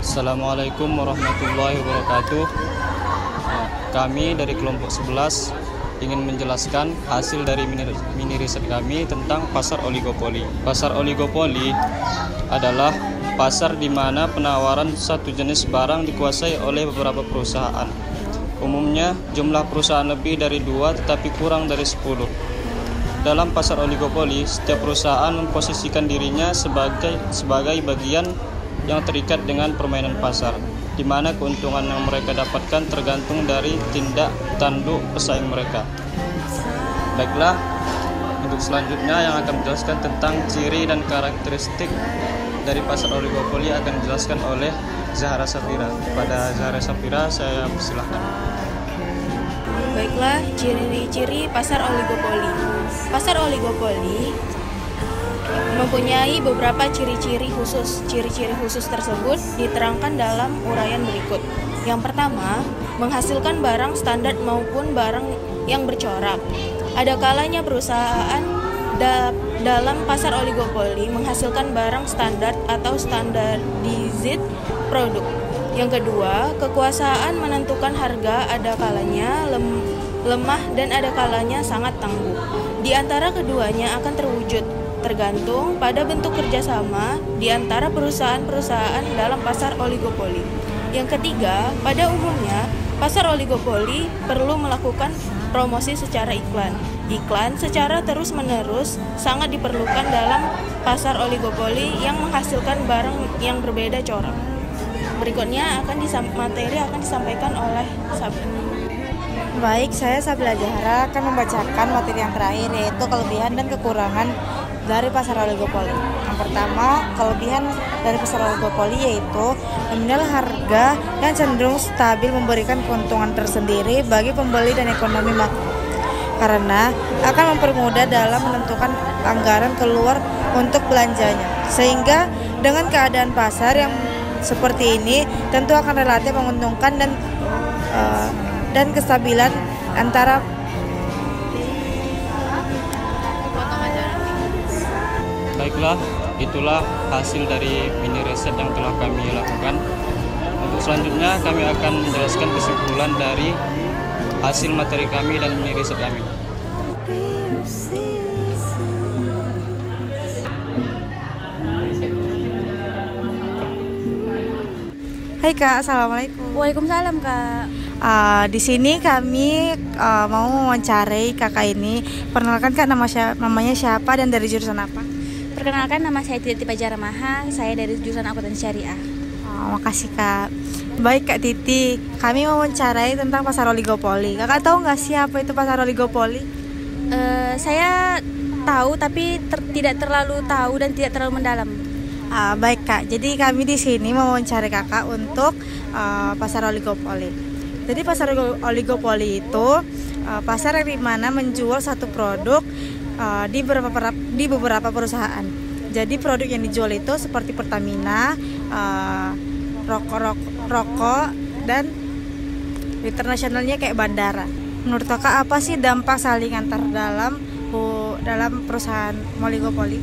Assalamualaikum warahmatullahi wabarakatuh. Kami dari kelompok 11 ingin menjelaskan hasil dari mini riset kami tentang pasar oligopoli. Pasar oligopoli adalah pasar di mana penawaran satu jenis barang dikuasai oleh beberapa perusahaan. Umumnya jumlah perusahaan lebih dari 2 tetapi kurang dari 10. Dalam pasar oligopoli, setiap perusahaan memposisikan dirinya sebagai bagian yang terikat dengan permainan pasar, di mana keuntungan yang mereka dapatkan tergantung dari tindak tanduk pesaing mereka. Baiklah, untuk selanjutnya yang akan menjelaskan tentang ciri dan karakteristik dari pasar oligopoli akan dijelaskan oleh Zahra Safira. Pada Zahra Safira saya persilahkan. Baiklah, ciri-ciri pasar oligopoli. Pasar oligopoli mempunyai beberapa ciri-ciri khusus. Ciri-ciri khusus tersebut diterangkan dalam uraian berikut. Yang pertama, menghasilkan barang standar maupun barang yang bercorak. Ada kalanya perusahaan dalam pasar oligopoli menghasilkan barang standar atau standardized produk. Yang kedua, kekuasaan menentukan harga ada kalanya lemah dan ada kalanya sangat tangguh. Di antara keduanya akan terwujud tergantung pada bentuk kerjasama di antara perusahaan-perusahaan dalam pasar oligopoli. Yang ketiga, pada umumnya pasar oligopoli perlu melakukan promosi secara iklan. Iklan secara terus-menerus sangat diperlukan dalam pasar oligopoli yang menghasilkan barang yang berbeda corak. Berikutnya materi akan disampaikan oleh Sabila. Baik, saya Sabila Zahra akan membacakan materi yang terakhir, yaitu kelebihan dan kekurangan dari pasar oligopoli. Yang pertama, kelebihan dari pasar oligopoli yaitu nominal harga yang cenderung stabil memberikan keuntungan tersendiri bagi pembeli dan ekonomi makro, karena akan mempermudah dalam menentukan anggaran keluar untuk belanjanya. Sehingga dengan keadaan pasar yang seperti ini tentu akan relatif menguntungkan dan kestabilan antara Baiklah, itulah hasil dari mini riset yang telah kami lakukan. Untuk selanjutnya kami akan menjelaskan kesimpulan dari hasil materi kami dan mini riset kami. Hai Kak, Assalamualaikum. Waalaikumsalam, Kak. Di sini kami mau mewawancarai kakak ini. Perkenalkan Kak, namanya siapa dan dari jurusan apa? Perkenalkan, nama saya Titi Pajara Maha, saya dari jurusan Akuntansi Syariah. Makasih Kak. Baik Kak Titi, kami mau mewawancarai tentang pasar oligopoli. Kakak tahu nggak sih apa itu pasar oligopoli? Saya tahu tapi tidak terlalu tahu dan tidak terlalu mendalam. Baik Kak, jadi kami di sini mau mewawancarai kakak untuk pasar oligopoli. Jadi pasar oligopoli itu pasar yang dimana menjual satu produk di beberapa perusahaan. Jadi produk yang dijual itu seperti Pertamina, rokok dan internasionalnya kayak bandara. Menurut kakak apa sih dampak saling antar dalam perusahaan oligopoli?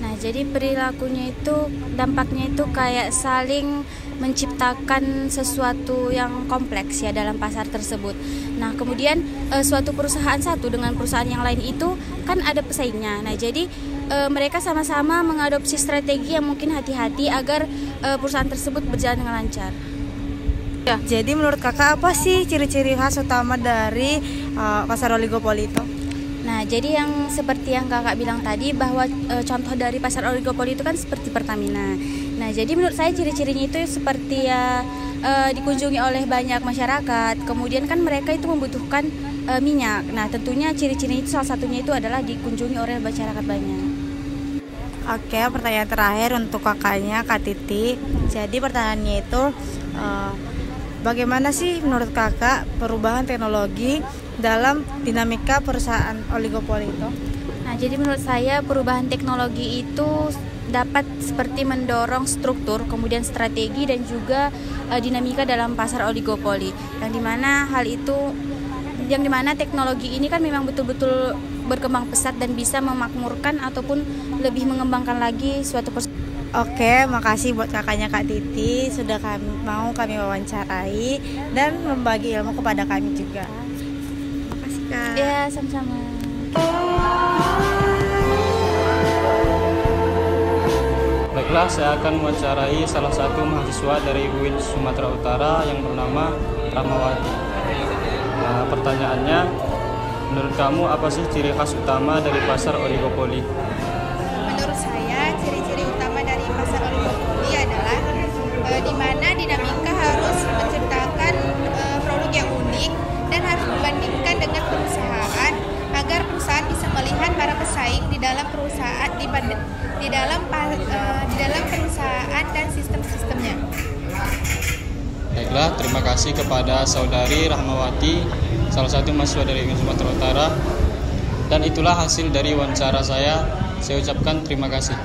Nah, jadi perilakunya itu, dampaknya itu kayak saling menciptakan sesuatu yang kompleks ya dalam pasar tersebut. Nah, kemudian suatu perusahaan satu dengan perusahaan yang lain itu kan ada pesaingnya. Nah, jadi mereka sama-sama mengadopsi strategi yang mungkin hati-hati agar perusahaan tersebut berjalan dengan lancar. Ya, jadi menurut kakak apa sih ciri-ciri khas utama dari pasar oligopoli itu? Nah, jadi yang seperti yang kakak bilang tadi bahwa contoh dari pasar oligopoli itu kan seperti Pertamina. Nah, jadi menurut saya ciri-cirinya itu seperti dikunjungi oleh banyak masyarakat. Kemudian kan mereka itu membutuhkan minyak. Nah, tentunya ciri-cirinya itu salah satunya itu adalah dikunjungi oleh masyarakat banyak. Oke, pertanyaan terakhir untuk kakaknya Kak Titi. Jadi pertanyaannya itu bagaimana sih menurut kakak perubahan teknologi dalam dinamika perusahaan oligopoli itu? Nah, jadi menurut saya perubahan teknologi itu dapat seperti mendorong struktur, kemudian strategi dan juga dinamika dalam pasar oligopoli. Yang dimana teknologi ini kan memang betul-betul berkembang pesat dan bisa memakmurkan ataupun lebih mengembangkan lagi suatu perusahaan. Oke, makasih buat kakaknya Kak Titi sudah mau kami wawancarai dan membagi ilmu kepada kami juga. Makasih Kak. Ya, sama-sama. Baiklah, saya akan mewawancarai salah satu mahasiswa dari UIN Sumatera Utara yang bernama Rahmawati. Nah, pertanyaannya, menurut kamu apa sih ciri khas utama dari pasar oligopoli? Menurut saya, ciri-ciri utama dari pasar oligopoli adalah di mana dinamika harus menciptakan produk yang unik dan harus dibandingkan dengan perusahaan agar perusahaan bisa melihat para pesaing di dalam perusahaan di dalam perusahaan dan sistem-sistemnya. Baiklah, terima kasih kepada saudari Rahmawati, salah satu mahasiswa dari UIN Sumatera Utara. Dan itulah hasil dari wawancara saya. Saya ucapkan terima kasih.